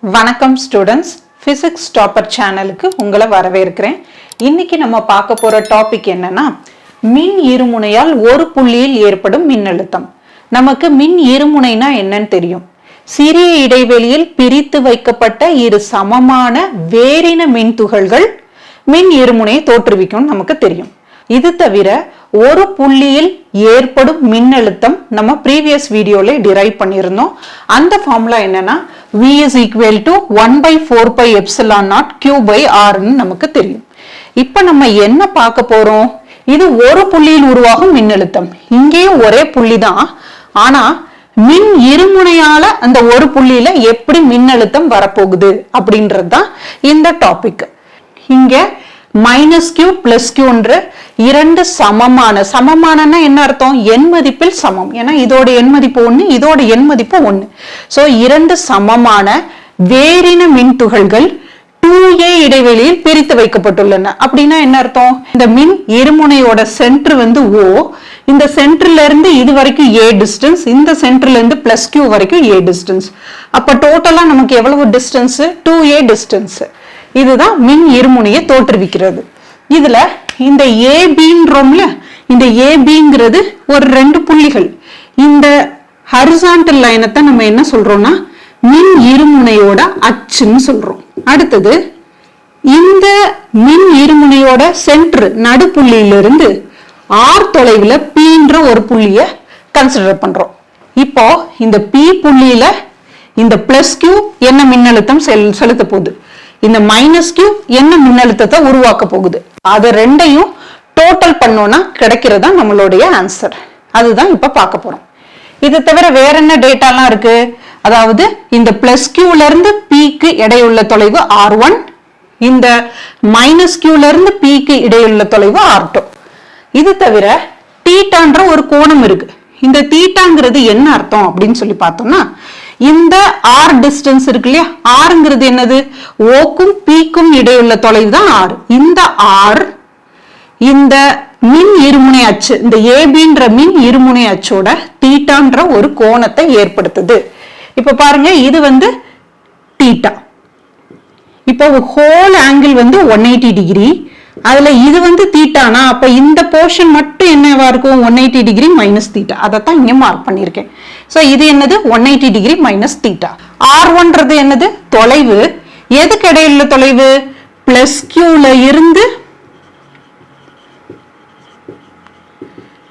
வணக்கம் students, physics topper சேனலுக்கு உங்களை வரவேற்கிறேன். இன்னைக்கு நம்ம பார்க்க போற டாபிக் என்னன்னா, மின் இருமுனையால் ஒரு புள்ளியில் ஏற்படும் மின்னழுத்தம். நமக்கு மின் இருமுனைனா என்னன்னு தெரியும். சிறிய இடைவெளியில் பிரித்து வைக்கப்பட்ட இரு சமமான வேறின மின் துகள்கள் மின் இருமுனையை தோற்றுவிக்கும் நமக்கு தெரியும். இது தவிர ஒரு புள்ளியில் ஏற்படும் மின்னழுத்தம் நம்ம ப்ரீவியஸ் வீடியோல டிரைவ் பண்ணியிருந்தோம். அந்த ஃபார்முலா என்னன்னா V is equal to 1 by 4 pi epsilon naught Q by R ன்னு நமக்கு தெரியும். இப்ப நம்ம என்ன பார்க்க போறோம்? இது ஒரு புள்ளியில் உருவாகும் மின்னழுத்தம். இங்கேயும் ஒரே புள்ளி தான், ஆனா மின் இருமுனையால அந்த ஒரு புள்ளியில எப்படி மின்னழுத்தம் வரப்போகுது அப்படின்றது தான் இந்த டாபிக். இங்க மைனஸ் கியூ பிளஸ் கியூன்ற இரண்டு சமமானன்னா என்ன அர்த்தம்? எண் மதிப்பில் சமம். ஏன்னா இதோட எண் மதிப்பு 1, இதோட எண் மதிப்பு 1. சோ இரண்டு சமமான வேறின மின் துகள்கள் 2a இடைவெளியில் பிரித்து வைக்கப்பட்டுள்ளன. அப்படின்னா என்ன அர்த்தம்? இந்த மின் இருமுனையோட சென்டர் வந்து O, இந்த சென்டர்ல இருந்து இது வரைக்கும் a டிஸ்டன்ஸ், இந்த சென்டர்ல இருந்து பிளஸ் கியூ வரைக்கும் a டிஸ்டன்ஸ். அப்ப டோட்டலா நமக்கு எவ்வளவு டிஸ்டன்ஸ்? 2a distance. இதுதான் மின் இருமுனையை தோற்றுவிக்கிறது. இதுல இந்த ஏபின்றோம்ல, இந்த ஏபிங்கிறது ஒரு ரெண்டு புள்ளிகள். இந்த ஹரிசாண்டல் லைனத்தை நம்ம என்ன சொல்றோம்னா மின் இருமுனையோட அச்சுன்னு சொல்றோம். அடுத்தது இந்த மின் இருமுனையோட சென்டர் நடுப்புள்ளியிலிருந்து R தொலைவுல Pன்ற ஒரு புள்ளிய கன்சிடர் பண்றோம். இப்போ இந்த P புள்ளியில இந்த பிளஸ் கியூ என்ன மின்னழுத்தம் செலுத்த போகுது, இந்த மைனஸ் கியூ என்ன மின்னழுத்தத்தை உருவாக்க போகுது, அது ரெண்டையும் டோட்டல் பண்ணோம்னா கிடைக்கிறதா நம்மளுடைய ஆன்சர். அதுதான் இப்ப பார்க்க போறோம். இது தவிர வேற என்ன டேட்டாலாம் இருக்கு? அதாவது இந்த பிளஸ் கியூல இருந்து Pக்கு இடையுள்ள தொலைவு R1, இந்த மைனஸ் கியூல இருந்து Pக்கு இடையுள்ள தொலைவு R2. இது தவிர தீட்டான்ற ஒரு கோணம் இருக்கு. இந்த தீட்டாங்கிறது என்ன அர்த்தம் அப்படின்னு சொல்லி பார்த்தோம்னா, இந்த R டிஸ்டன்ஸ் இருக்கு இல்லையா, Rங்கிறது என்னது? ஓக்கும் Pக்கும் இடையுள்ள தொலைவு தான் R. இந்த R இந்த மின் இருமுனை அச்சு, இந்த ஏபின்ற மின் இருமுனை அச்சோட தீட்டான்ற ஒரு கோணத்தை ஏற்படுத்துது. இப்ப பாருங்க, இது வந்து தீட்டா. இப்போ ஹோல் ஆங்கிள் வந்து 180 டிகிரி. அதுல இது வந்து தீட்டானா அப்ப இந்த போர்ஷன் மட்டும் என்னவா இருக்கும்? 180 டிகிரி மைனஸ் தீட்டா. அதைத்தான் இங்க மார்க் பண்ணிருக்கேன். சோ இது என்னது? 180 டிகிரி மைனஸ் தீட்டா. R1ன்றது என்னது? தொலைவு. எதுக்கு இடையில தொலைவு? பிளஸ் கியூல இருந்து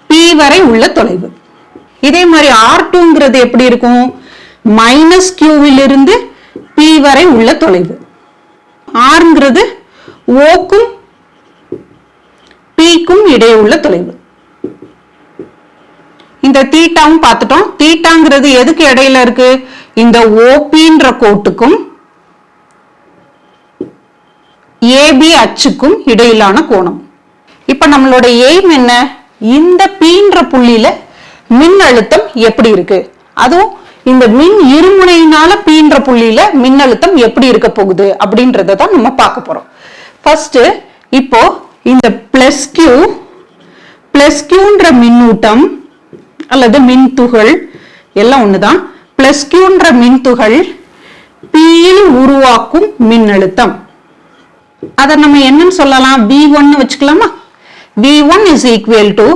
P வரை உள்ள தொலைவு. இதே மாதிரி R2ங்கிறது எப்படி இருக்கும்? மைனஸ் கியூவிலிருந்து P வரை உள்ள தொலைவு. Rங்கிறது ஓக்கும் Pக்கும் இடையே உள்ள தொலைவு. இந்த தீட்டாவும் பார்த்துட்டோம். தீட்டாங்கிறது எதுக்கு இடையில இருக்கு? இந்த OPன்ற கோட்டுக்கும் AB அச்சுக்கும் இடையிலான கோணம். இப்ப நம்மளோட எய்ம் என்ன? இந்த Pன்ற புள்ளியில மின் அழுத்தம் எப்படி இருக்கு, அதுவும் இந்த மின் இருமுனையினால Pன்ற புள்ளியில மின்னழுத்தம் எப்படி இருக்க போகுது அப்படின்றத தான் நம்ம பார்க்க போறோம். ஃபர்ஸ்ட் இப்போ இந்த பிளஸ் கியூன்ற மின்னூட்டம் அல்லது மின் துகள் எல்லாம் ஒண்ணுதான். பிளஸ் கியூன்ற மின் துகள் Pயில் உருவாக்கும் மின்னழுத்தம். அதை நம்ம என்னன்னு சொல்லலாம்? V1 வச்சுக்கலாமா? V1 is equal to,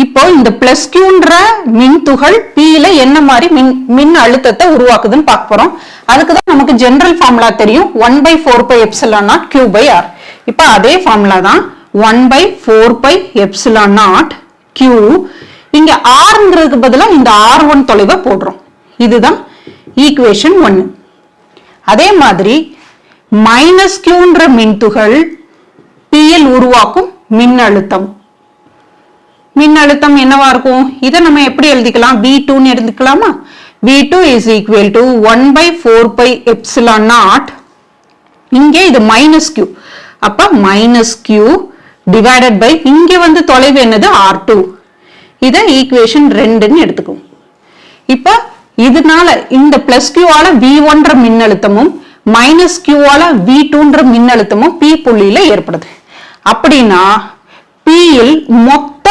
இப்போ இந்த பிளஸ் கியூன்ற மின் துகள் Pல என்ன மாதிரி மின் அழுத்தத்தை உருவாக்குதுன்னு பார்க்க போறோம். அதுக்குதான் நமக்கு ஜெனரல் ஃபார்முலா தெரியும், 1 by 4 pi epsilon naught Q by R. இப்ப அதே ஃபார்முலா தான் 1 by 4 pi epsilon naught Q. இங்க Rங்கிறதுக்கு பதிலா இந்த R1 தொலைவை போடுறோம். இதுதான் ஈக்குவேஷன் 1. அதே மாதிரி மைனஸ் கியூன்ற மின்துகள் Pல் உருவாக்கும் மின்னழுத்தம் என்னவா இருக்கும்? இதை நம்ம எப்படி எழுதிக்கலாம்? V2ன்னு எழுதிக்கலாமா? V2 is equal to 1 by 4 pi epsilon naught. இங்கே இது மைனஸ் கியூ, அப்ப மைனஸ் கியூ டிவைடட் பை இங்க வந்து தொலைவு என்னது? R2. இத ஈக்குவேஷன் 2ன்னு எடுத்துக்கும். இப்ப இதனால இந்த பிளஸ் கியூவால V1ன்ற மின்னழுத்தமும் மைனஸ் கியூவால V2ன்ற மின்னழுத்தமும் P புள்ளியில ஏற்படுது. அப்படின்னா Pயில் மொத்த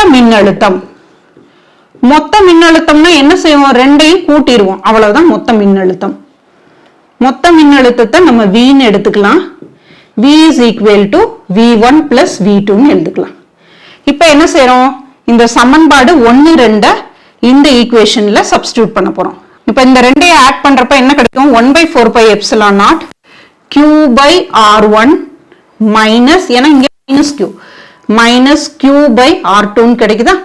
மின்னழுத்தம்னா என்ன செய்வோம்? ரெண்டையும் கூட்டிடுவோம், அவ்வளவுதான் மொத்த மின்னழுத்தம். மொத்த மின்னழுத்தத்தை நம்ம Vன்னு எடுத்துக்கலாம். V is equal to V1 plus V2ன்னு எழுதுக்கலாம். இப்ப என்ன செய்றோம்? இந்த சமன்பாடு 1 2 இந்த ஈக்குவேஷன்ல சப்ஸ்டிட்யூட் பண்ண போறோம். இப்ப இந்த ரெண்டையும் ஆட் பண்றப்ப என்ன கிடைக்கும்? 1/4 pi epsilon naught Q by R1 minus, ஏன்னா இங்க minus Q, minus Q by R2 கிடைக்குதா?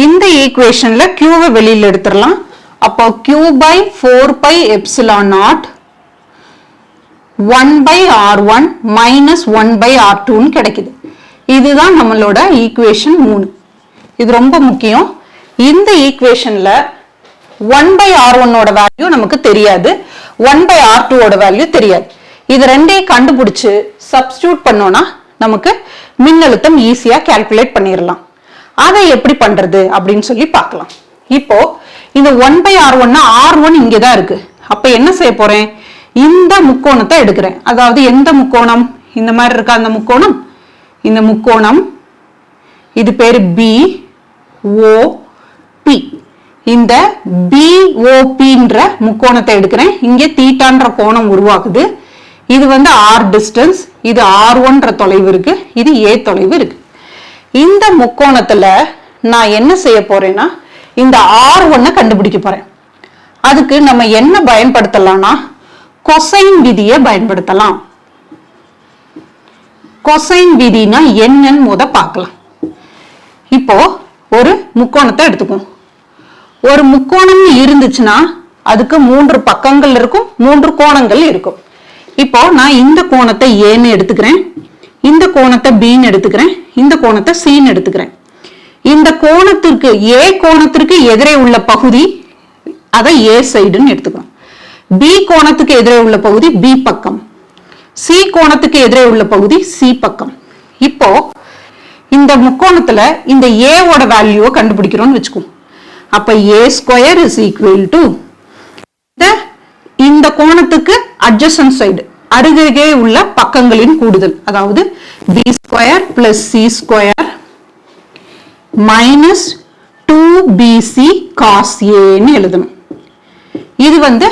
இந்த ஈக்குவேஷன்ல Q வை வெளியில எடுத்துடலாம். அப்போ Q by 4 pi epsilon naught 1 by R1 minus 1 by R2 கிடைக்குது. இதுதான் நம்மளோட ஈக்குவேஷன் 3. இது ரொம்ப முக்கியம். இந்த ஈக்குவேஷன்ல 1 by R1 ஓட வேல்யூ நமக்கு தெரியாது, 1 by R2 ஓட வேல்யூ தெரியாது. இது ரெண்டையும் கண்டுபிடிச்சு சப்ஸ்டிட்யூட் பண்ணோம்னா நமக்கு மின்னழுத்தம் ஈஸியா கால்குலேட் பண்ணிடலாம். அதை எப்படி பண்றது அப்படின்னு சொல்லி பார்க்கலாம். இப்போ இந்த 1 by R1 R1 இங்கதான் இருக்கு. அப்ப என்ன செய்ய போறேன்? இந்த முக்கோணத்தை எடுக்கிறேன். அதாவது எந்த முக்கோணம்? இந்த மாதிரி இருக்கா அந்த முக்கோணம். இந்த முக்கோணம் இது பேரு BOP. இந்த BOPன்ற முக்கோணத்தை எடுக்கிறேன். இங்கே தீட்டான்ற கோணம் உருவாகுது. இது வந்து R டிஸ்டன்ஸ், இது R1ன்ற தொலைவு இருக்கு, இது A தொலைவு இருக்கு. இந்த முக்கோணத்துல நான் என்ன செய்ய போறேன்னா இந்த R1 கண்டுபிடிக்க போறேன். அதுக்கு நம்ம என்ன பயன்படுத்தலாம்னா கொசைன் விதியை பயன்படுத்தலாம். கொசைன் விதினா என்னன்னு முத பார்க்கலாம். இப்போ ஒரு முக்கோணத்தை எடுத்துக்குவோம். ஒரு முக்கோணம் இருந்துச்சுன்னா அதுக்கு 3 பக்கங்கள் இருக்கும், 3 கோணங்கள் இருக்கும். இப்போ நான் இந்த கோணத்தை ஏன்னு எடுத்துக்கிறேன், இந்த கோணத்தை பின்னு எடுத்துக்கிறேன், இந்த கோணத்தை சின்னு எடுத்துக்கிறேன். இந்த கோணத்திற்கு ஏ கோணத்திற்கு எதிரே உள்ள பகுதி அதை ஏ சைடுன்னு எடுத்துக்கிறோம். பி கோணத்துக்கு எதிரே உள்ள பகுதி பி பக்கம், சி கோணத்துக்கு எதிரே உள்ள பகுதி சி பக்கம். இப்போ இந்த முக்கோணத்துல இந்த ஏ ஓட வேல்யூவை கண்டுபிடிக்கிறோம்னு வச்சுக்கோ. அப்ப a square is equal to இந்த கோணத்துக்கு அட்ஜசன்ட் சைடு அருகே உள்ள பக்கங்களின் கூடுதல், அதாவது b square plus C square minus 2bc cos ஏன்னு எழுதணும். இது வந்து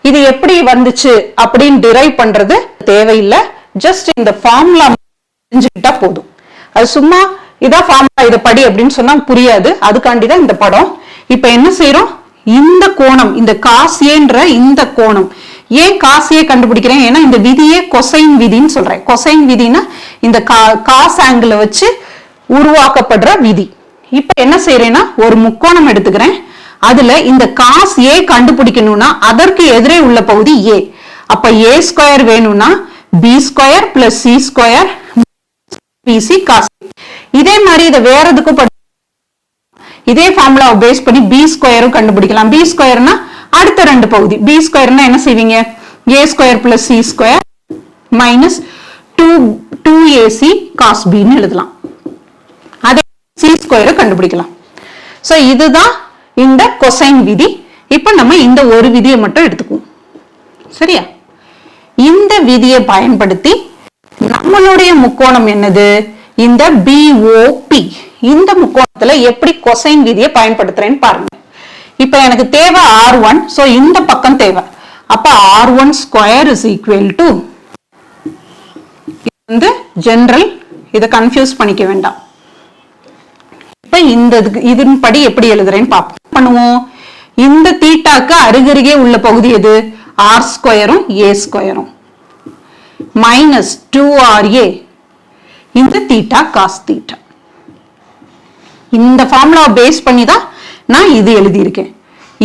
இது எப்படி வந்துச்சு அப்படின்னு டிரைவ் பண்றது தேவையில்லை. ஜஸ்ட் இந்த ஃபார்முலா தெரிஞ்சுக்கிட்டா போதும். அது சும்மா இதான் ஃபார்முலா இதை படி அப்படின்னு சொன்னா புரியாது, அதுக்காண்டிதான் இந்த படம். இப்ப என்ன செய்யறோம்? இந்த கோணம், இந்த காசியன்ற இந்த கோணம், ஏன் காசியை கண்டுபிடிக்கிறேன்? ஏன்னா இந்த விதியே கொசைன் விதின்னு சொல்றேன். கொசைன் விதினா இந்த காஸ் ஆங்கிள் வச்சு உருவாக்கப்படுற விதி. இப்ப என்ன செய்யறேன்னா ஒரு முக்கோணம் எடுத்துக்கிறேன். அதுல இந்த காஸ் ஏ கண்டுபிடிக்கணும்னா அதற்கு எதிரே உள்ள பகுதி ஏ. அப்ப ஏ ஸ்கொயர் வேணும்னா b square plus C square bc cos. இதே மாதிரி இதை வேற எதுக்கும் இதே ஃபார்முலாவை பேஸ் பண்ணி பி ஸ்கொயரும் கண்டுபிடிக்கலாம். பி ஸ்கொயர்னா அடுத்த 2 பகுதி. பி ஸ்கொயர்னா என்ன செய்வீங்க? A square plus C square minus 2ac cos பின்னு எழுதலாம். அதே சி ஸ்கொயரை கண்டுபிடிக்கலாம். சோ இதுதான் இந்த கொசைன் விதி. இப்ப நம்ம இந்த ஒரு விதியை மட்டும் எடுத்துக்குவோம். சரியா? இந்த விதியை பயன்படுத்தி நம்மளுடைய முக்கோணம் என்னது? இந்த BOP. இந்த முக்கோணத்துல எப்படி கொசைன் விதியை பயன்படுத்துறேன்னு பாருங்க. இப்ப எனக்கு தேவை R1, சோ இந்த பக்கம் தேவை. அப்ப R1 square is equal to, வந்து ஜெனரல், இதை கன்ஃபியூஸ் பண்ணிக்க வேண்டாம். இப்ப இந்த இதன் படி எப்படி எழுதுறேன்னு பண்ணுவோம். இந்த தீட்டாக்கு அருகருகே உள்ள பகுதி எது? R ஸ்கொயரும் A ஸ்கொயரும் மைனஸ் 2RA இந்த தீட்டா காஸ் தீட்டா. இந்த ஃபார்முலா பேஸ் பண்ணி தான் நான் இது எழுதியிருக்கேன்.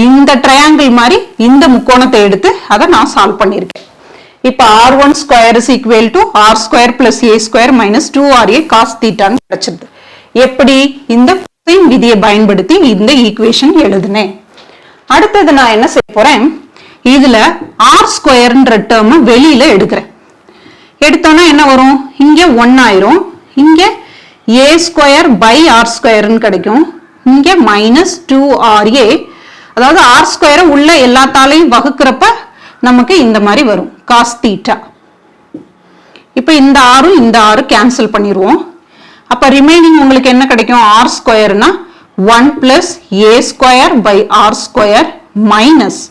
இந்த ட்ரையாங்கிள் மாதிரி இந்த முக்கோணத்தை எடுத்து அதை நான் சால்வ் பண்ணியிருக்கேன். இப்ப R1 square is equal to R square plus A square minus 2RA cos தீட்டான்னு கிடைச்சிருது. எப்படி? இந்த கொசைன் விதியை பயன்படுத்தி இந்த ஈக்குவேஷன் எழுதுனேன். அடுத்தது நான் என்ன செய்ய போறேன்? இதுல R ஸ்கொயர்ன்ற டேர்ம் வெளியில எடுக்கிறேன். எடுத்தோம்னா என்ன வரும்? இங்க 1 ஆயிரும், இங்க A ஸ்கொயர் பை R ஸ்கொயர்னு கிடைக்கும், இங்க மைனஸ் 2RA. அதாவது R ஸ்கொயரை உள்ள எல்லாத்தாலையும் வகுக்கிறப்ப நமக்கு இந்த மாதிரி வரும் காஸ் தீட்டா. இப்ப இந்த ஆரும் இந்த ஆறு கேன்சல் பண்ணிடுவோம். அப்ப ரிமைனிங் உங்களுக்கு என்ன கிடைக்கும்? R ஸ்கொயர்னா 1 plus A square by R square minus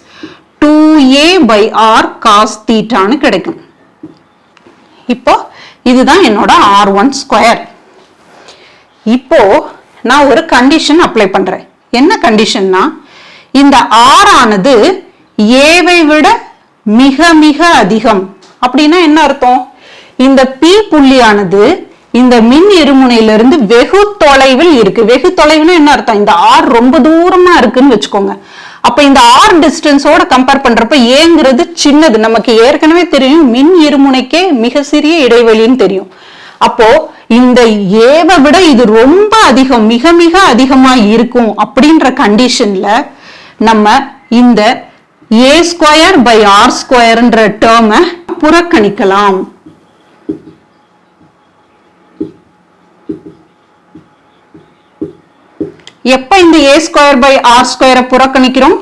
2a by r cos தீட்டான்னு கிடைக்கும். இப்போ இதுதான் என்னோட r1 ஸ்கொயர். இப்போ நான் ஒரு கண்டிஷன் அப்ளை பண்றேன். என்ன கண்டிஷன்னா, இந்த r ஆனது a-வை விட மிக மிக அதிகம். அப்படின்னா என்ன அர்த்தம்? இந்த p புள்ளியானது இந்த மின் இருமுனையிலிருந்து வெகு தொலைவில் இருக்கு. வெகு தொலைவுனா என்ன அர்த்தம்? இந்த r ரொம்ப தூரமா இருக்குன்னு வச்சுக்கோங்க. அப்ப இந்த r டிஸ்டன்ஸோட கம்பேர் பண்றப்ப ஏங்கிறது சின்னது. நமக்கு ஏற்கனவே தெரியும் மின் இருமுனைக்கே மிக சிறிய இடைவெளின்னு தெரியும். அப்போ இந்த ஏவை விட இது ரொம்ப அதிகம், மிக மிக அதிகமா இருக்கும் அப்படின்ற கண்டிஷன்ல நம்ம இந்த a ஸ்கொயர் பை r ஸ்கொயர்ன்ற டேர்மை புறக்கணிக்கலாம். எப்ப இந்த a ஸ்கொயர் பை r ஸ்கொயரை புறக்கணிக்கிறோம்?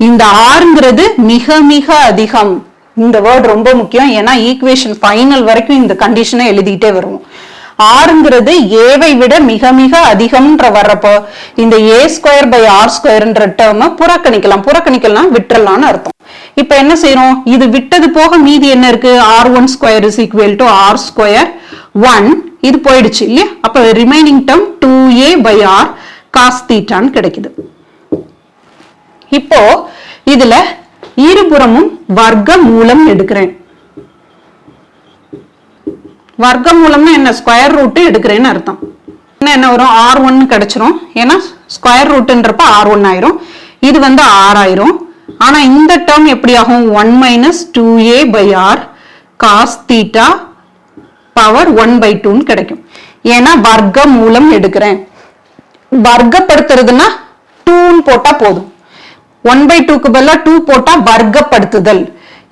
இந்த rங்கிறது மிக மிக அதிகம். இந்த வேர்ட் ரொம்ப முக்கியம். ஏன்னா ஈக்குவேஷன் ஃபைனல் வரைக்கும் இந்த கண்டிஷனை எழுதிட்டே வருவோம். rங்கிறது a-வை விட மிக மிக அதிகம்ன்ற வர்றப்போ இந்த a ஸ்கொயர் பை r ஸ்கொயர்ன்ற டேர்மை புறக்கணிக்கலாம் விட்டுறலாம்னு அர்த்தம். இப்ப என்ன செய்யறோம்? இது விட்டது போக மீதி என்ன இருக்கு? r1 square is equal to r square 1. இது போயிடுச்சு இல்லையா? அப்ப remaining term 2a by r cos தீட்டான்னு கிடைக்குது. இப்போ இதுல இருபுறமும் வர்க்க மூலம் எடுக்கிறேன். வர்க்க மூலம்னா என்ன? ஸ்கொயர் ரூட் எடுக்கிறேன்னு அர்த்தம். என்ன வரும்? r1 கிடைச்சிரும். ஏன்னா ஸ்கொயர் ரூட்ன்றப்ப r1 ஆயிரும். இது வந்து r ஆயிரும். ஆனா இந்த டேர்ம் எப்படி ஆகும்? 1 minus 2a by r cos theta power 1/2 கிடைக்கும். ஏன்னா வர்க்க மூலம் எடுக்கிறேன். வர்க்கப்படுத்துறதுன்னா 2 போட்டா போதும். 1/2க்கு பதிலா 2 போட்டா வர்க்கப்படுத்துதல்.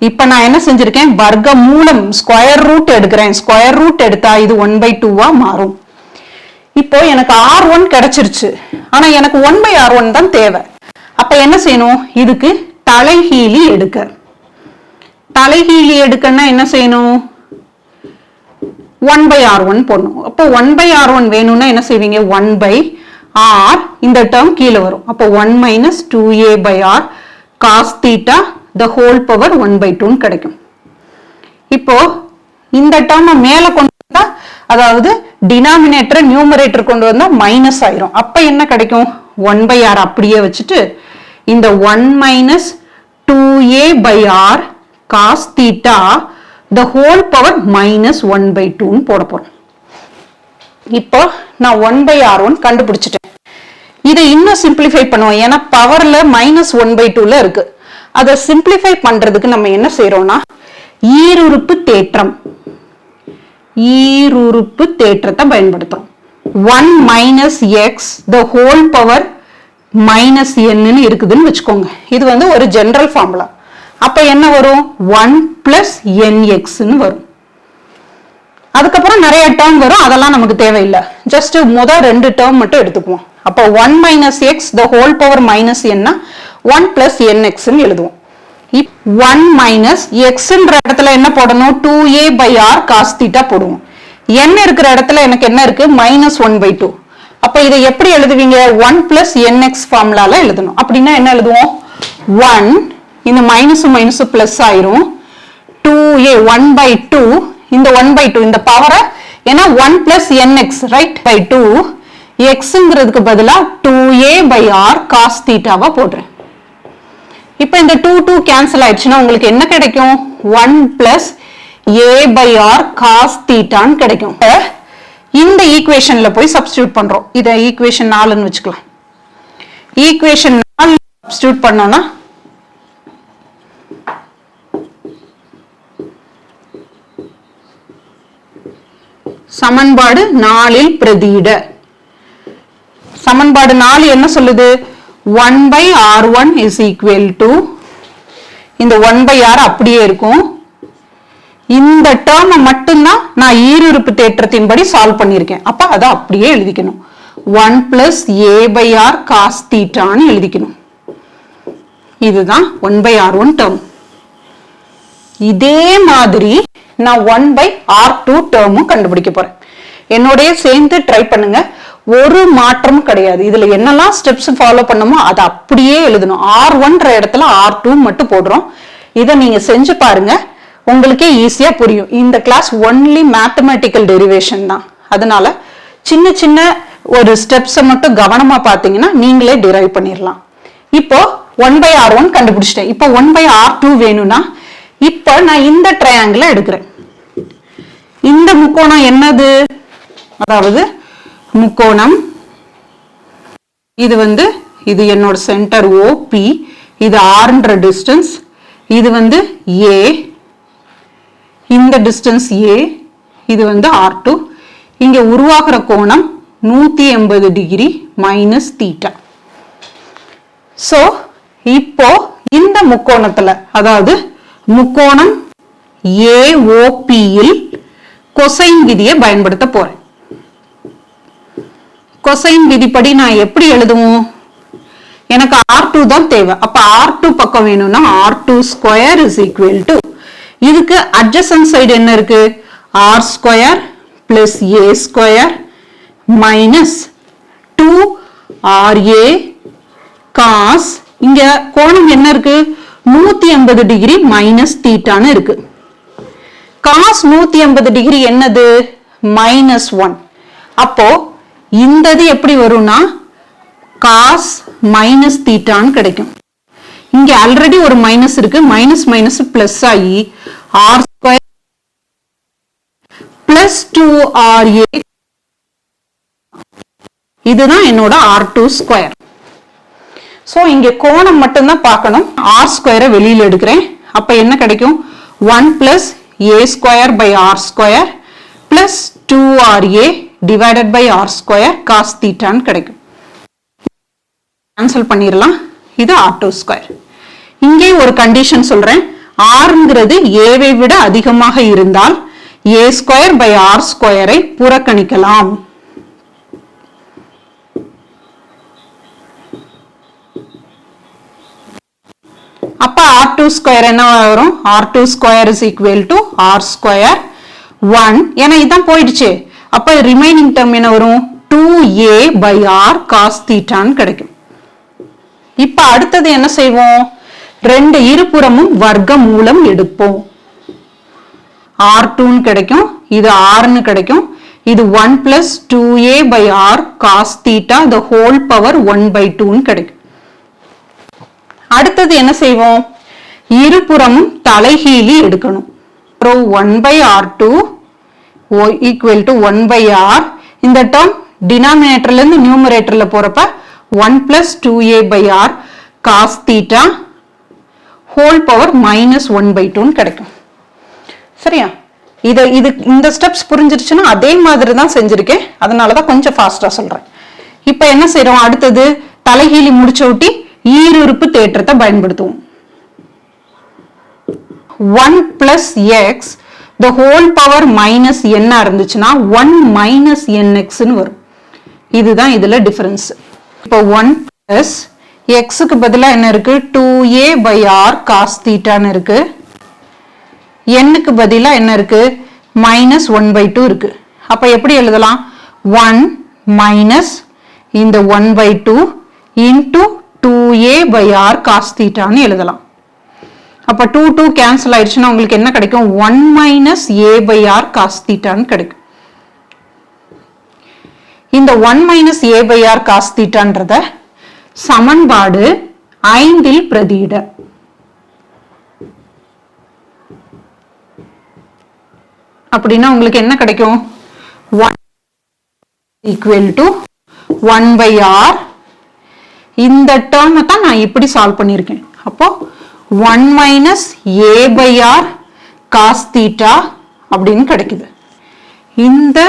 இப்ப நான் என்ன செஞ்சிருக்கேன்? வர்க்க மூலம் ஸ்கொயர் ரூட் எடுக்கிறேன். ஸ்கொயர் ரூட் எடுத்தா இது 1/2 மாறும். இப்போ எனக்கு r1 கிடைச்சிருச்சு. ஆனா எனக்கு 1/r1 தான் தேவை. அப்ப என்ன செய்யணும்? இதுக்கு தலைகீழி எடுக்க. தலைகீழி எடுக்கன்னா என்ன செய்யணும்? 1/r1 போடணும். அப்போ 1/r1 வேணும்னா என்ன செய்வீங்க? 1/r இந்த டேர்ம் கீழே வரும். அப்போ 1 minus 2a by r cos theta the whole power 1/2 கிடைக்கும். இப்போ இந்த டேர்மை மேல கொண்டு வந்தா, அதாவது டினாமினேட்டர் நியூமரேட்டர் கொண்டு வந்தா மைனஸ் ஆயிரும். அப்ப என்ன கிடைக்கும்? 1/r அப்படியே வச்சுட்டு இந்த 1 minus 2a by r cos theta the whole power minus 1/2 போட போறோம். இப்போ நான் 1/r1 கண்டுபிடிச்சிட்டேன். இதை இன்னும் சிம்பிளிஃபை பண்ணுவோம். ஏன்னா பவர்ல -1/2ல இருக்கு. அதை சிம்பிளிஃபை பண்றதுக்கு நம்ம என்ன செய்யறோம்னா, ஈருறுப்பு தேற்றத்தை பயன்படுத்துறோம். 1 minus x the whole power minus n இருக்குதுன்னு வச்சுக்கோங்க. இது வந்து ஒரு ஜெனரல் ஃபார்முலா. அப்ப என்ன வரும்? 1 plus nx வரும். அதுக்கப்புறம் நிறைய டேர்ம் வரும். அதெல்லாம் நமக்கு தேவையில்லை. ஜஸ்ட் முதல் 2 டேர்ம் மட்டும் எடுத்துக்குவோம். அப்போ 1 minus x the whole power minus n 1 plus nx எழுதுவோம். 1 minus xன்ற இடத்துல என்ன போடணும்? 2a by r cos theta போடுவோம். n இருக்கிற இடத்துல எனக்கு என்ன இருக்கு? -1/2. அப்ப இதை எப்படி எழுதுவீங்க? 1 plus nx ஃபார்முலால எழுதணும். அப்படின்னா என்ன எழுதுவோம்? 1 இந்த மைனஸ் பிளஸ் ஆயிரும். 2a 1/2 இந்த 1/2 இந்த பவரை, ஏன்னா 1 plus nx ரைட் by 2 xங்கிறதுக்கு பதிலா 2a by r cos theta-வா போடுறேன். இப்போ இந்த 2 கேன்சல் ஆயிடுச்சுன்னா உங்களுக்கு என்ன கிடைக்கும்? 1 plus a by r cos theta-ன்னு கிடைக்கும். இந்த ஈக்குவேஷன்ல போய் சப்ஸ்டிட்யூட் பண்றோம். இதை ஈக்குவேஷன் 4ன்னு வச்சுக்கலாம். ஈக்குவேஷன் 4 சப்ஸ்டிட்யூட் பண்ணோம்னா சமன்பாடு 4இல் பிரதியிட. சமன்பாடு 4 என்ன சொல்லுது? 1/r1 is equal to இந்த 1/r அப்படியே இருக்கும். இந்த டேர்மை மட்டும்தான் நான் ஈருறுப்பு தேற்றத்தின்படி சால்வ் பண்ணியிருக்கேன். அப்ப அதை அப்படியே எழுதிக்கணும். 1 plus a by r cos theta-ன்னு எழுதிக்கணும். இதுதான் 1/r1 டேர்ம். இதே மாதிரி நான் 1/r2 டேர்மும் கண்டுபிடிக்க போறேன். என்னோடய சேர்ந்து ட்ரை பண்ணுங்க. ஒரு மாற்றமும் கிடையாது. இதுல என்னெல்லாம் ஸ்டெப்ஸ் ஃபாலோ பண்ணமோ அதை அப்படியே எழுதணும். R1ன்ற இடத்துல R2 மட்டும் போடுறோம். இதை நீங்க செஞ்சு பாருங்க, உங்களுக்கே ஈஸியா புரியும். இந்த கிளாஸ் ஒன்லி மேத்தமேட்டிக்கல் டெரிவேஷன் தான். அதனால சின்ன சின்ன ஒரு ஸ்டெப்ஸை மட்டும் கவனமா பார்த்தீங்கன்னா நீங்களே டிரைவ் பண்ணிடலாம். இப்போ 1/R1 கண்டுபிடிச்சிட்டேன். இப்போ 1/R2 வேணும்னா இப்போ நான் இந்த ட்ரையாங்கிளை எடுக்கிறேன். இந்த முக்கோணம் என்னது? அதாவது முக்கோணம் இது இது என்னோட சென்டர் OP, இது Rன்ற டிஸ்டன்ஸ், இது A, இந்த டிஸ்டன்ஸ் A, இது R2. இங்க உருவாகிற கோணம் 180 டிகிரி மைனஸ் தீட்டா. சோ இப்போ இந்த முக்கோணத்துல, அதாவது முக்கோணம் AOP இல் கொசைன் விதியை பயன்படுத்த போறேன். கொசைன் விதிப்படி நான் எப்படி எழுதுவோம்? எனக்கு R2 தான் தேவை. அப்ப R2 பக்கம் வேணும்னா R2 square is equal to, இதுக்கு அட்ஜசன்ட் சைடு என்ன இருக்கு? R square plus A square minus 2RA cos, இங்க கோணம் என்ன இருக்கு? 180 டிகிரி மைனஸ் தீட்டான்னு இருக்கு. காஸ் 180 டிகிரி என்னது? -1. அப்போ இந்தது எப்படி வரும்னா காஸ் மைனஸ் தீட்டான்னு கிடைக்கும். இங்க ஆல்ரெடி ஒரு மைனஸ் இருக்கு, மைனஸ் மைனஸ் பிளஸ் ஆகி R ஸ்கொயர் பிளஸ் 2RA, இதுதான் என்னோட R2 ஸ்கொயர். சோ இங்க கோணம் மட்டும்தான் பார்க்கணும். R ஸ்கொயரை வெளியில எடுக்கிறேன். அப்ப என்ன கிடைக்கும்? 1 plus A square by R square plus 2RA divided by R square cos தீட்டான்னு கிடைக்கும். கேன்சல் பண்ணிடலாம். இது R2 ஸ்கொயர். இங்கே ஒரு கண்டிஷன் சொல்றேன். Rங்கிறது Aவை விட அதிகமாக இருந்தால் A ஸ்கொயர் பை R ஸ்கொயரை புறக்கணிக்கலாம். அப்ப R2 ஸ்கொயர் என்ன வரும்? R2 square is equal to R square 1. ஏன்னா இதான் போயிடுச்சு. அப்ப ரிமைனிங் டேர்ம் என்ன வரும்? 2A by R cos தீட்டான்னு கிடைக்கும். இப்ப அடுத்தது என்ன செய்வோம்? ரெண்டு இருபுறமும் வர்க்க மூலம் எடுப்போம். R2 கிடைக்கும், இது Rன்னு கிடைக்கும். இது 1 plus 2A by R cos theta the whole power 1/2 கிடைக்கும். அடுத்தது என்ன செய்வோம்? இருபுறமும் தலைகீழி எடுக்கணும். 1/R2 equal to 1/R. இந்த term denominatorல இருந்து numeratorல போறப்ப 1 plus 2A by R cos theta whole power -1/2 கிடைக்கும். சரியா? இந்த ஸ்டெப்ஸ் புரிஞ்சிருச்சுன்னா அதே மாதிரி தான் செஞ்சிருக்கேன். அதனாலதான் கொஞ்சம் ஃபாஸ்டா சொல்றேன். இப்ப என்ன செய்யறோம்? அடுத்தது தலைகீழி முடிச்ச ஒட்டி ஈருறுப்பு தேற்றத்தை பயன்படுத்துவோம். 1 plus x the whole power minus n இருந்துச்சுன்னா 1 minus nx ன்னு வரும். இதுதான் இதுல டிஃபரன்ஸ். இப்போ 1 plus x க்கு பதிலா என்ன இருக்கு? 2a by r cos theta ன்னு இருக்கு. n க்கு பதிலா என்ன இருக்கு? -1/2 இருக்கு. அப்ப எப்படி எழுதலாம்? 1 minus இந்த 1/2 into 2a by r cos theta ன்னு எழுதலாம். அப்ப 2 கேன்சல் ஆயிடுச்சுன்னா உங்களுக்கு என்ன கிடைக்கும்? 1 minus a by r cos theta ன்னு கிடைக்கும். இந்த 1 minus a by r cos theta ன்றத சமன்பாடு 5 பிரதியிட. அப்படின்னா உங்களுக்கு என்ன கிடைக்கும்? 1 equal to 1/r. இந்த டேர்மை தான் நான் இப்படி சால்வ் பண்ணியிருக்கேன். அப்போ 1 minus a by r cos theta அப்படின்னு கிடைக்குது. இந்த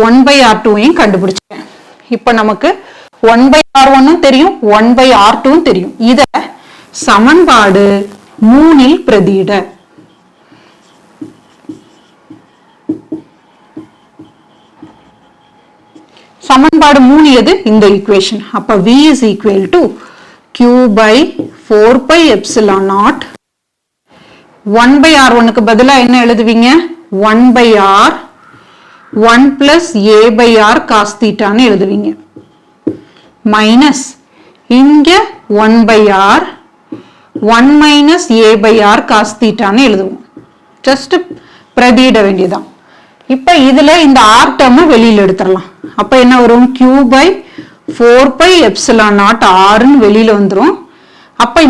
1/r2 கண்டுபிடிச்சேன். இப்ப நமக்கு 1/r1 தெரியும், 1/r2 தெரியும். இத சமன்பாடு 3 பிரதியிட. சமன்பாடு 3 எது? இந்த ஈக்குவேஷன். அப்ப v is equal to q by 4 pi epsilon naught. 1/r1 க்கு பதிலா என்ன எழுதுவீங்க? 1/r 1 plus a by r cos theta ன்னு எழுதுவீங்க மைனஸ் இங்க 1 by r 1 minus a by r cos theta ன்னு எழுதுவோம் ஜஸ்ட் பிரதியிட வேண்டியதான் இப்ப இதுல இந்த r டேர்ம் வெளியில எடுத்துறலாம் அப்ப என்ன வரும் q by 4 pi epsilon naught r ன்னு வெளியில வந்துரும் அப்ப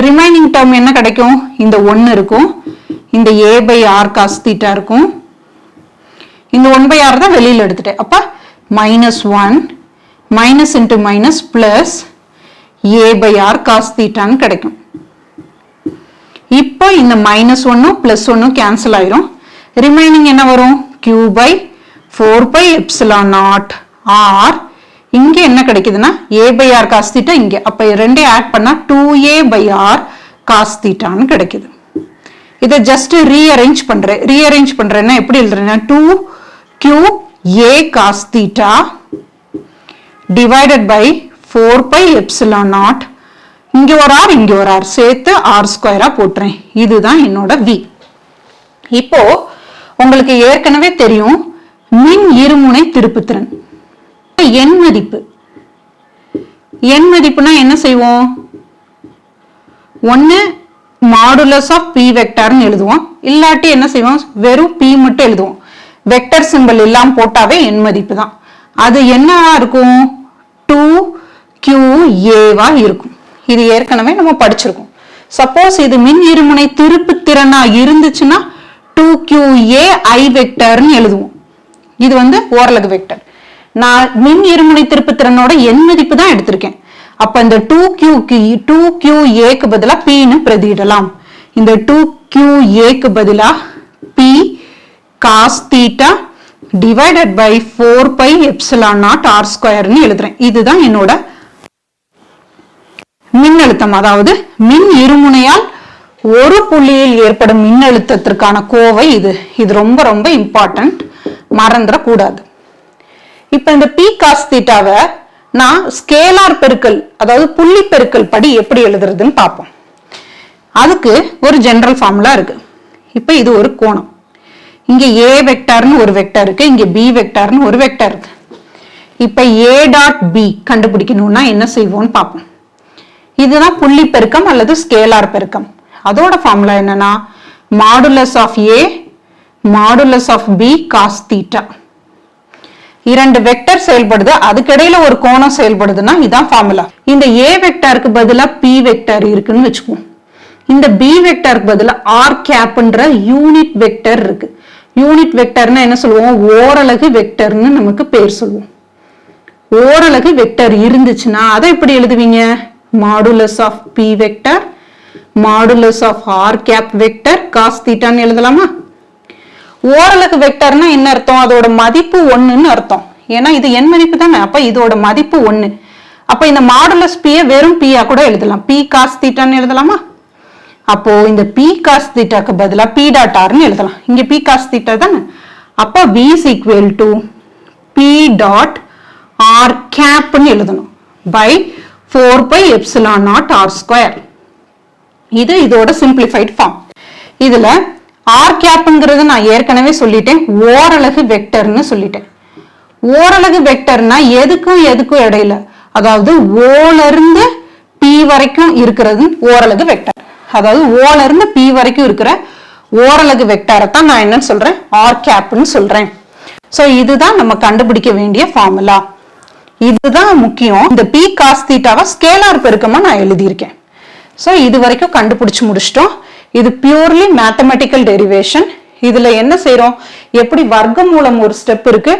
ரிமைனிங் டேர்ம் என்ன கிடைக்கும் இந்த 1 இருக்கும் இந்த a by r cos theta இருக்கும் இந்த 1 by r தான் வெளியில எடுத்துட்டேன் அப்ப -1 minus into minus plus a by r cos theta ன்னு கிடைக்கும் இப்போ இந்த -1 plus 1 கேன்சல் ஆயிரும் ரிமைனிங் என்ன வரும் q by 4 pi epsilon naught r இங்க என்ன கிடைக்குதுன்னா a by r cos theta இங்க அப்ப ரெண்டையும் ஆட் பண்ணா 2a by r cos theta ன்னு கிடைக்குது இத ஜஸ்ட் ரீஅரேஞ்ச் பண்றேன்னா எப்படி எழுதுறேன்னா 2q a cos theta divided by 4 pi epsilon naught இங்க ஒரு r இங்க ஒரு r சேர்த்து r ஸ்கொயரா போட்டுறேன் இதுதான் என்னோட v இப்போ உங்களுக்கு ஏற்கனவே தெரியும் மின் இருமுனை திருப்புத்திறன் எண் மதிப்புனா என்ன செய்வோம் ஒன்னு மாடுலஸ் ஆஃப் p வெக்டார்னு எழுதுவோம் இல்லாட்டி என்ன செய்வோம் வெறும் p மட்டும் எழுதுவோம் வெக்டர் சிம்பல் இல்லாம போட்டாவே எண் மதிப்பு தான் அது என்னவா இருக்கும் 2qa வா இருக்கும் இது ஏற்கனவே நம்ம படிச்சிருக்கோம் சப்போஸ் இது மின் இருமுனை திருப்புத்திறனா இருந்துச்சுன்னா 2qa i வெக்டர்னு எழுதுவோம் இது வந்து ஓரலகு வெக்டர் நான் மின் இருமுனை திருப்புத்திறனோட எண் மதிப்பு தான் எடுத்திருக்கேன் அப்ப இந்த 2qa க்கு பதிலா p ன்னு பிரதியிடலாம் இந்த 2qa க்கு பதிலா p cos theta divided by 4 pi epsilon naught r square ன்னு எழுதுறேன் இதுதான் என்னோட மின்னழுத்தம் அதாவது மின் இருமுனையால் ஒரு புள்ளியில் ஏற்படும் மின்னழுத்தத்திற்கான கோவை இது ரொம்ப ரொம்ப இம்பார்ட்டன்ட் மறந்துட கூடாது இப்ப இந்த p cos thetaவை நான் ஸ்கேலார் பெருக்கல் அதாவது புள்ளி பெருக்கல் படி எப்படி எழுதுறதுன்னு பார்ப்போம் அதுக்கு ஒரு ஜெனரல் ஃபார்முலா இருக்கு இப்ப இது ஒரு கோணம் இங்க a வெக்டார்னு ஒரு வெக்டர் இருக்கு இங்க b வெக்டார்னு ஒரு வெக்டர் இருக்கு இப்ப a டாட் b கண்டுபிடிக்கணும்னா என்ன செய்வோம்னு பார்ப்போம் இதுதான் புள்ளி பெருக்கம் அல்லது ஸ்கேலார் பெருக்கம் அதோட ஃபார்முலா என்னன்னா modulus of a modulus of b cos theta இரண்டு வெக்டர் செயல்படுது அதுக்கு இடையில ஒரு கோணம் செயல்படுதுன்னா இதான் ஃபார்முலா இந்த a வெக்டருக்கு பதிலா p வெக்டர் இருக்குன்னு வெச்சுக்குவோம் இந்த b வெக்டருக்கு பதிலா r கேப்ன்ற யூனிட் வெக்டர் இருக்கு யூனிட் வெக்டர்னா என்ன சொல்லுவோம் ஓரலகு வெக்டர்னு நமக்கு பேர் சொல்லுவோம் ஓரலகு வெக்டர் இருந்துச்சுன்னா அதை எப்படி எழுதுவீங்க modulus of p vector modulus of r cap vector cos theta ன்னு எழுதலாமா ஓரலகு வெக்டர்னா என்ன அர்த்தம் அதோட மதிப்பு 1ன்னு அர்த்தம் ஏன்னா இது எண் மதிப்பு தானே அப்ப இதோட மதிப்பு 1 அப்ப இந்த மாடுலஸ் p வெறும் p கூட எழுதலாம் p cos theta ன்னு எழுதலாமா அப்போ இந்த p cos theta க்கு பதிலா p டாட் r ன்னு எழுதலாம் இங்க p cos theta தானே அப்ப v is equal to p dot r cap ன்னு எழுதணும் by 4 pi epsilon naught r square இது இதோட simplified form இதுல r கேப்ங்கிறது நான் ஏற்கனவே சொல்லிட்டேன் ஓரலகு வெக்டர்னு சொல்லிட்டேன் ஓரலகு வெக்டர்னா எதுக்கும் இடையில அதாவது ஓல இருந்து p வரைக்கும் இருக்கிறது ஓரலகு வெக்டர் அதாவது ஓல இருந்து p வரைக்கும் இருக்கிற ஓரலகு வெக்டரை தான் நான் என்ன சொல்றேன் r கேப்னு சொல்றேன் சோ இதுதான் நம்ம கண்டுபிடிக்க வேண்டிய ஃபார்முலா இதுதான் முக்கியம் இந்த p cos thetaவை ஸ்கேலார் பெருக்கமா நான் எழுதி இருக்கேன் சோ இது வரைக்கும் கண்டுபிடிச்சு முடிச்சிட்டோம் இது பியூர்லி மேத்தமெட்டிக்கல் டெரிவேஷன் இதுல என்ன செய்றோம் எப்படி வர்க்கமூலம் ஒரு ஸ்டெப் இருக்கு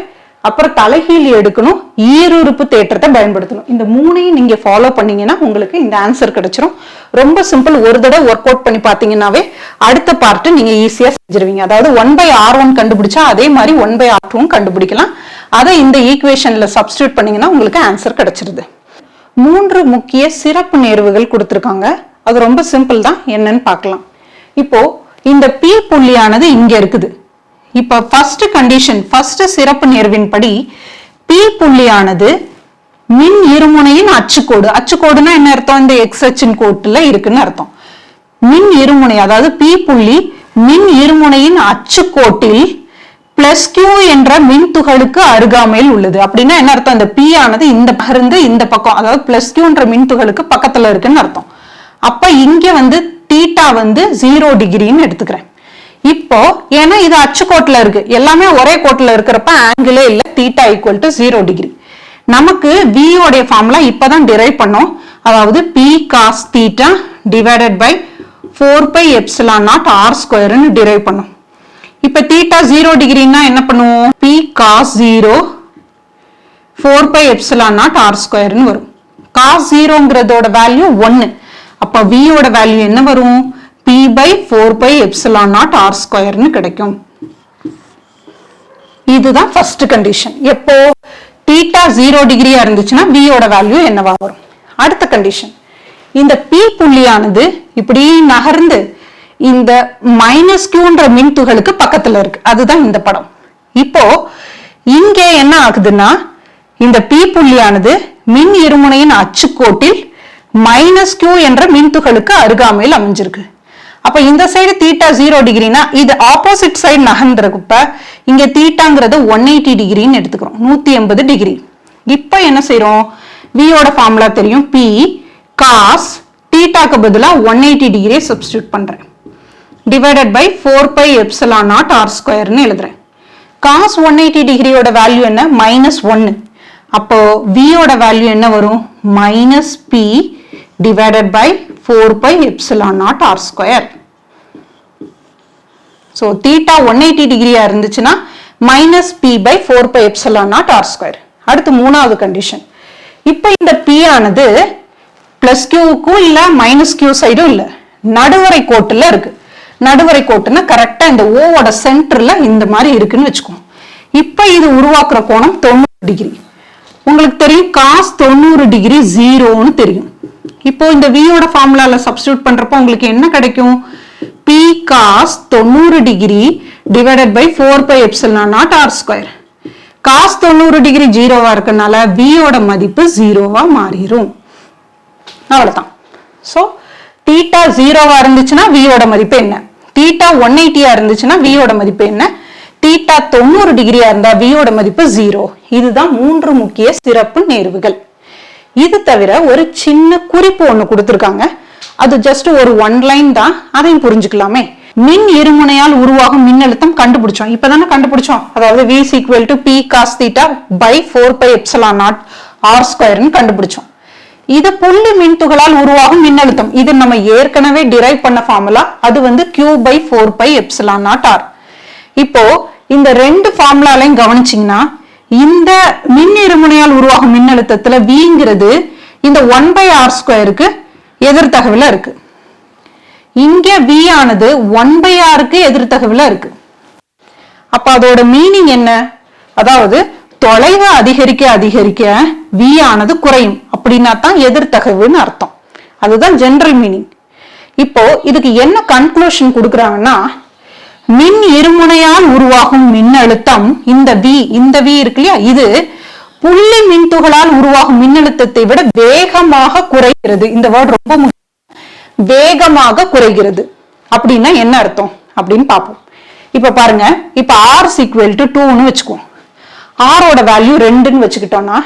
அப்புறம் தலைகீழ் எடுக்கணும் ஈருறுப்பு தேற்றத்தை பயன்படுத்தணும் இந்த மூணையும் நீங்க ஃபாலோ பண்ணீங்கன்னா உங்களுக்கு இந்த ஆன்சர் கிடைச்சிரும் ரொம்ப சிம்பிள் ஒரு தடவை ஒர்க் அவுட் பண்ணி பாத்தீங்கன்னாவே அடுத்த பார்ட் நீங்க ஈஸியா செஞ்சிருவீங்க அதாவது 1/r1 கண்டுபிடிச்சா அதே மாதிரி 1/r2 கண்டுபிடிக்கலாம் அதை இந்த ஈக்குவேஷன்ல சப்ஸ்டிட்யூட் பண்ணீங்கன்னா உங்களுக்கு ஆன்சர் கிடைச்சிருது 3 முக்கிய சிறப்பு நேர்வுகள் கொடுத்திருக்காங்க அது ரொம்ப சிம்பிள் தான் என்னன்னு பார்க்கலாம் இப்போ இந்த p புள்ளியானது இங்க இருக்குது இப்ப ஃபர்ஸ்ட் கண்டிஷன் ஃபர்ஸ்ட் சிறப்பு நேர்வின்படி p புள்ளியானது மின் இருமுனையின் அச்சுக்கோடுனா என்ன அர்த்தம் இந்த x அச்சின் கோட்டுல இருக்குன்னு அர்த்தம் மின் இருமுனை அதாவது p புள்ளி மின் இருமுனையின் அச்சுக்கோட்டில் பிளஸ் கியூ என்ற மின்துகளுக்கு அருகாமையில் உள்ளது. அப்படின்னா என்ன அர்த்தம்? இந்த பி ஆனது இந்த இருந்து இந்த பக்கம், அதாவது பிளஸ் கியூன்ற மின்துகளுக்கு பக்கத்துல இருக்குன்னு அர்த்தம். அப்ப இங்க தீட்டா 0 டிகிரின்னு எடுத்துக்கிறேன். இப்போ ஏன்னா இது அச்சுக்கோட்டுல இருக்கு, எல்லாமே ஒரே கோட்டுல இருக்கிறப்ப ஆங்கிளே இல்ல, தீட்டா ஈக்குவல் டு 0 டிகிரி. நமக்கு v உடைய ஃபார்முலா இப்பதான் டிரைவ் பண்ணோம். அதாவது p cos theta divided by 4 pi epsilon naught r square ன்னு டிரைவ் பண்ணோம். இப்ப தீட்டா 0 டிகிரினா என்ன பண்ணுவோம்? p cos 0 4 pi epsilon naught r square ன்னு வரும். cos 0ங்கிறதோட வேல்யூ 1. அப்ப v ஓட வேல்யூ என்ன வரும்? p by 4 pi epsilon naught r square ன்னு கிடைக்கும். இதுதான் ஃபர்ஸ்ட் கண்டிஷன். எப்போ தீட்டா 0 டிகிரியா இருந்துச்சுன்னா v ஓட வேல்யூ என்னவா வரும்? அடுத்த கண்டிஷன், இந்த p புள்ளியானது இப்படி நகர்ந்து இந்த மைனஸ் கியூன்ற மின்துகளுக்கு பக்கத்துல இருக்கு. அதுதான் இந்த படம். இப்போ இங்கே என்ன ஆகுதுன்னா, இந்த p புள்ளியானது மின் இருமுனையின் அச்சுக்கோட்டில் மைனஸ் கியூ என்ற மின்துகளுக்கு அருகாமையில் அமைஞ்சிருக்கு. அப்ப இந்த சைடு தீட்டா 0 டிகிரினா இது ஆப்போசிட் சைடு நகர்ந்துருக்குப்ப இங்க தீட்டாங்கிறது 180 டிகிரின்னு எடுத்துக்கிறோம், 180 டிகிரி. இப்ப என்ன செய்யறோம்? v ஓட ஃபார்முலா தெரியும், p cos தீட்டாக்கு பதிலா 180 டிகிரியை சப்ஸ்டிட்யூட் பண்றேன், divided by 4 pi epsilon naught r square ன்னு எழுதுறேன். cos 180 டிகிரியோட வேல்யூ என்ன? -1. அப்போ v ஓட வேல்யூ என்ன வரும்? -p divided by 4 pi epsilon naught r square. So theta 180 டிகிரியா இருந்துச்சுன்னா -p by 4 pi epsilon naught r square. அடுத்து மூணாவது கண்டிஷன். இப்போ இந்த p ஆனது பிளஸ் கியூக்கும் இல்ல மைனஸ் கியூ சைடும் இல்ல, நடுவரை கோட்டுல இருக்கு. நடுவரை கோட்டுன்னா கரெக்டா இந்த ஓவோட சென்டர்ல இந்த மாதிரி இருக்குன்னு வச்சுக்கோங்க. இப்ப இது உருவாக்குற கோணம் 90 டிகிரி. உங்களுக்கு தெரியும் cos 90 டிகிரி 0ன்னு தெரியும். இப்போ இந்த v ஓட ஃபார்முலால சப்ஸ்டிட்யூட் பண்றப்ப உங்களுக்கு என்ன கிடைக்கும்? p cos 90 degree divided by 4 pi epsilon naught r square. cos 90 degree 0வா இருக்கனால v ஓட மதிப்பு 0வா மாறிடும். அவ்வளவுதான். சோ தீட்டா 0வா இருந்துச்சுன்னா v ஓட மதிப்பு என்ன? தீட்டா 180 இருந்துச்சுன்னா v ஓட மதிப்பு என்ன? தீட்டா 90 டிகிரியா இருந்தா v ஓட மதிப்பு 0. இதுதான் மூன்று முக்கிய சிறப்பு நேர்வுகள். இது தவிர ஒரு சின்ன குறிப்பு ஒண்ணு கொடுத்திருக்காங்க. அது ஜஸ்ட் ஒரு 1 லைன் தான், அதையும் புரிஞ்சுக்கலாமே. மின் இருமுனையால் உருவாகும் மின்னழுத்தம் கண்டுபிடிச்சோம். இப்பதானே கண்டுபிடிச்சோம். அதாவது v is equal to p cos theta by 4 pi epsilon naught r square ன்னு கண்டுபிடிச்சோம். இது புள்ளி மின்துகளால் உருவாகும் மின்னழுத்தம். இது நம்ம ஏற்கனவே டிரைவ் பண்ண ஃபார்முலா. அது q by 4 pi epsilon naught r. இப்போ இந்த ரெண்டு ஃபார்முலாலையும் கவனிச்சீங்கன்னா இந்த மின் இருமுனையால் உருவாகும் மின்னழுத்தத்துல vங்கிறது இந்த 1 by r ஸ்கொயருக்கு எதிர்த்தகவுல இருக்கு. இங்க v ஆனது 1 by r-க்கு எதிர்த்தகவுல இருக்கு. அப்ப அதோட மீனிங் என்ன? அதாவது தொலைவு அதிகரிக்க அதிகரிக்க v ஆனது குறையும், அப்படின்னா தான் எதிர்த்தகவுன்னு அர்த்தம். அதுதான் ஜெனரல் மீனிங். இப்போ இதுக்கு என்ன கன்க்ளூஷன் கொடுக்குறாங்கன்னா, மின் இருமுனையால் உருவாகும் மின்னழுத்தம் இந்த v இருக்கு இல்லையா, இது புள்ளி மின்துகளால் உருவாகும் மின்னழுத்தத்தை விட வேகமாக குறைகிறது. இந்த வேர்ட் ரொம்ப முக்கியம். வேகமாக குறைகிறது அப்படின்னா என்ன அர்த்தம் அப்படின்னு பார்ப்போம். இப்ப பாருங்க, இப்ப r equal to 2ன்னு வச்சுக்குவோம். r ஓட வேல்யூ 2ன்னு வச்சுக்கிட்டோம்னா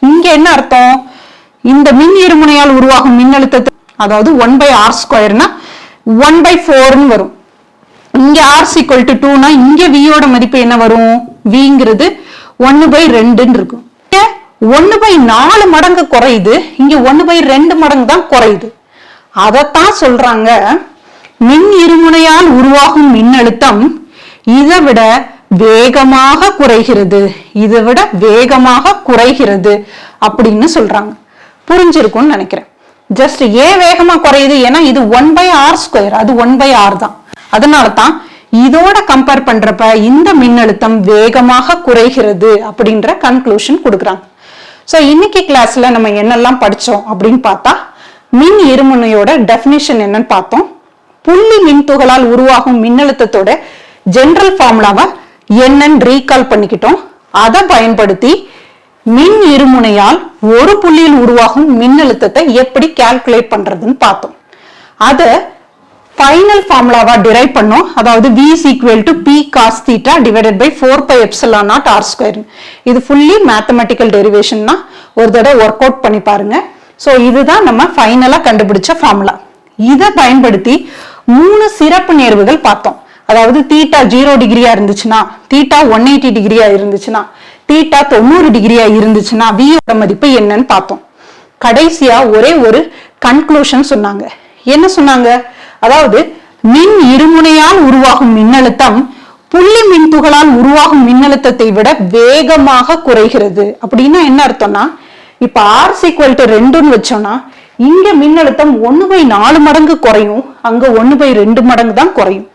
இங்க என்ன அர்த்தம்? இந்த மின் இருமுனையால் உருவாகும் மின்னழுத்தத்தை, அதாவது 1 by r ஸ்கொயர்னா 1 by 4ன்னு வரும். இங்க r equal to 2னா இங்க v ஓட மதிப்பு என்ன வரும்? vங்கிறது 1 by 2ன்னு இருக்கும். 1 by 4 மடங்கு குறையுது, இங்க 1 by 2 மடங்கு தான் குறையுது. அதத்தான் சொல்றாங்க மின் இருமுனையால் உருவாகும் மின்னழுத்தம் இதை விட வேகமாக குறைகிறது, இதை விட வேகமாக குறைகிறது அப்படின்னு சொல்றாங்க. புரிஞ்சிருக்கும்னு நினைக்கிறேன். ஜஸ்ட் ஏன் வேகமா குறையுது? ஏன்னா இது 1 by r ஸ்கொயர், அது 1 by r தான். அதனால தான் இதோட கம்பேர் பண்றப்ப இந்த மின்னழுத்தம் வேகமாக குறைகிறது அப்படின்ற கன்க்ளூஷன் கொடுக்குறாங்க. சோ இன்னைக்கு கிளாஸ்ல நம்ம என்னெல்லாம் படிச்சோம் அப்படின்னு பார்த்தா, மின் இருமுனையோட டெஃபினிஷன் என்னன்னு பார்த்தோம். புள்ளி மின்துகளால் உருவாகும் மின்னழுத்தத்தோட ஜெனரல் ஃபார்முலாவை என்னன்னு ரீகால் பண்ணிக்கிட்டோம். அதை பயன்படுத்தி மின் இருமுனையால் ஒரு புள்ளியில் உருவாகும் மின்னழுத்தத்தை எப்படி கால்குலேட் பண்றதுன்னு பார்த்தோம். அத ஃபைனல் ஃபார்முலாவா டிரைவ் பண்ணோம். அதாவது v is equal to p cos theta divided by 4 pi epsilon naught r square. இது ஃபுல்லி மேத்தமெட்டிக்கல் டெரிவேஷன்னா ஒரு தடவை ஒர்க் அவுட் பண்ணி பாருங்க. ஸோ இதுதான் நம்ம ஃபைனலா கண்டுபிடிச்ச ஃபார்முலா. இதை பயன்படுத்தி 3 சிறப்பு நேர்வுகள் பார்த்தோம். அதாவது தீட்டா 0 டிகிரியா இருந்துச்சுன்னா, தீட்டா 180 டிகிரியா இருந்துச்சுன்னா, தீட்டா 90 டிகிரியா இருந்துச்சுன்னா வியோட மதிப்பு என்னன்னு பார்த்தோம். கடைசியா ஒரே ஒரு கன்க்ளூஷன் சொன்னாங்க. என்ன சொன்னாங்க? அதாவது மின் இருமுனையால் உருவாகும் மின்னழுத்தம் புள்ளி மின்துகளால் உருவாகும் மின்னழுத்தத்தை விட வேகமாக குறைகிறது. அப்படின்னா என்ன அர்த்தம்னா, இப்ப R = 2ன்னு வச்சோம்னா இங்க மின்னழுத்தம் 1/4 மடங்கு குறையும், அங்க 1/2 மடங்கு தான் குறையும்.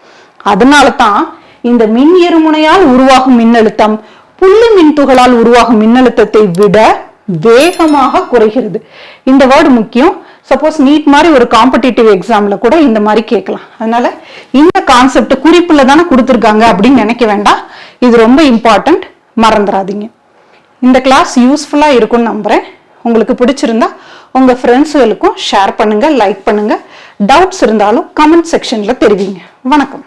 அதனால தான் இந்த மின் இருமுனையால் உருவாகும் மின்னழுத்தம் புள்ளி மின்துகளால் உருவாகும் மின்னழுத்தத்தை விட வேகமாக குறைகிறது. இந்த வேர்டு முக்கியம். சப்போஸ் நீட் மாதிரி ஒரு காம்படிட்டிவ் எக்ஸாம்ல கூட இந்த மாதிரி கேட்கலாம். அதனால இந்த கான்செப்ட் குறிப்புல தானே கொடுத்துருக்காங்க அப்படின்னு நினைக்க வேண்டாம். இது ரொம்ப இம்பார்ட்டன்ட், மறந்துடாதீங்க. இந்த கிளாஸ் யூஸ்ஃபுல்லா இருக்கும்னு நம்புறேன். உங்களுக்கு பிடிச்சிருந்தா உங்க ஃப்ரெண்ட்ஸ்களுக்கும் ஷேர் பண்ணுங்க, லைக் பண்ணுங்க. டவுட்ஸ் இருந்தாலும் கமெண்ட் செக்ஷன்ல தெரிவிங்க. வணக்கம்.